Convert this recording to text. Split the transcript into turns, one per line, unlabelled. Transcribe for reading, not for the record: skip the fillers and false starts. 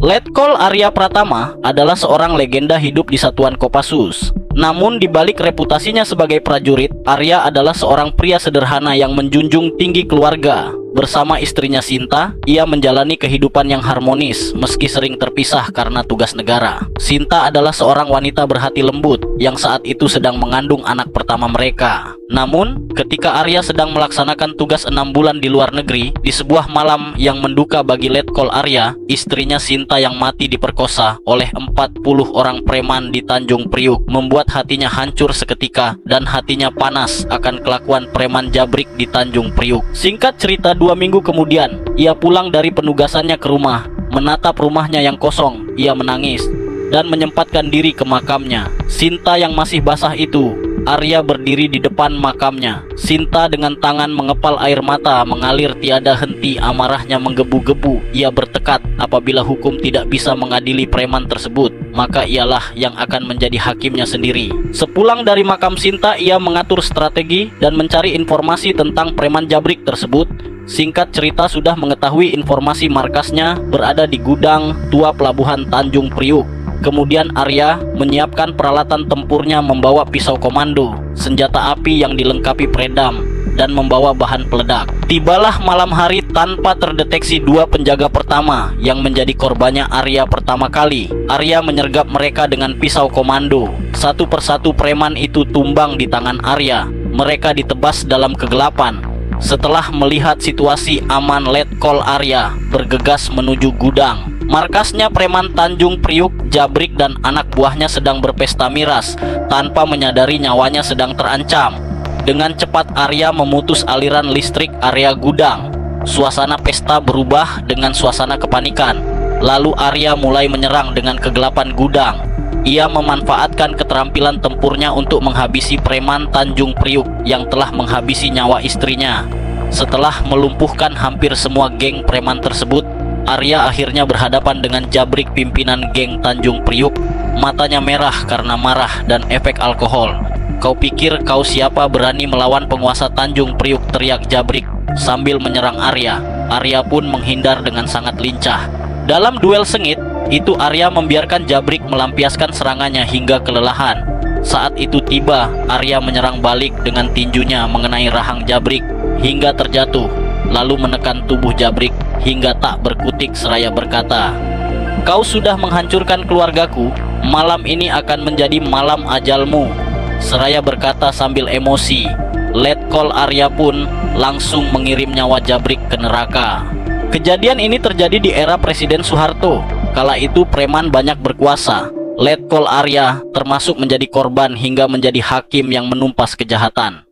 Letkol Arya Pratama adalah seorang legenda hidup di Satuan Kopassus. Namun di balik reputasinya sebagai prajurit, Arya adalah seorang pria sederhana yang menjunjung tinggi keluarga. Bersama istrinya Sinta, ia menjalani kehidupan yang harmonis meski sering terpisah karena tugas negara. Sinta adalah seorang wanita berhati lembut yang saat itu sedang mengandung anak pertama mereka. Namun, ketika Arya sedang melaksanakan tugas 6 bulan di luar negeri, di sebuah malam yang menduka bagi Letkol Arya, istrinya Sinta yang mati diperkosa oleh 40 orang preman di Tanjung Priuk membuat hatinya hancur seketika dan hatinya panas akan kelakuan preman jabrik di Tanjung Priuk. Singkat cerita, 2 minggu kemudian, ia pulang dari penugasannya ke rumah. Menatap rumahnya yang kosong, ia menangis dan menyempatkan diri ke makamnya. Sinta yang masih basah itu, Arya berdiri di depan makamnya. Sinta dengan tangan mengepal air mata mengalir tiada henti, amarahnya menggebu-gebu. Ia bertekad apabila hukum tidak bisa mengadili preman tersebut, maka ialah yang akan menjadi hakimnya sendiri. Sepulang dari makam Sinta, ia mengatur strategi dan mencari informasi tentang preman jabrik tersebut. Singkat cerita, sudah mengetahui informasi markasnya berada di gudang tua pelabuhan Tanjung Priuk. Kemudian Arya menyiapkan peralatan tempurnya, membawa pisau komando, senjata api yang dilengkapi peredam, dan membawa bahan peledak. Tibalah malam hari tanpa terdeteksi 2 penjaga pertama yang menjadi korbannya Arya pertama kali. Arya menyergap mereka dengan pisau komando. Satu persatu preman itu tumbang di tangan Arya. Mereka ditebas dalam kegelapan. Setelah melihat situasi aman, Letkol Arya bergegas menuju gudang. Markasnya preman Tanjung Priuk, jabrik dan anak buahnya sedang berpesta miras tanpa menyadari nyawanya sedang terancam. Dengan cepat Arya memutus aliran listrik area gudang. Suasana pesta berubah dengan suasana kepanikan. Lalu Arya mulai menyerang dengan kegelapan gudang. Ia memanfaatkan keterampilan tempurnya untuk menghabisi preman Tanjung Priuk yang telah menghabisi nyawa istrinya. Setelah melumpuhkan hampir semua geng preman tersebut, Arya akhirnya berhadapan dengan jabrik pimpinan geng Tanjung Priuk. Matanya merah karena marah dan efek alkohol. "Kau pikir kau siapa berani melawan penguasa Tanjung Priuk?" teriak jabrik sambil menyerang Arya. Arya pun menghindar dengan sangat lincah. Dalam duel sengit itu, Arya membiarkan jabrik melampiaskan serangannya hingga kelelahan. Saat itu tiba, Arya menyerang balik dengan tinjunya mengenai rahang jabrik hingga terjatuh, lalu menekan tubuh jabrik hingga tak berkutik seraya berkata, "Kau sudah menghancurkan keluargaku, malam ini akan menjadi malam ajalmu." Seraya berkata sambil emosi, Letkol Arya pun langsung mengirim nyawa jabrik ke neraka. Kejadian ini terjadi di era Presiden Soeharto. Kala itu preman banyak berkuasa. Letkol Arya termasuk menjadi korban hingga menjadi hakim yang menumpas kejahatan.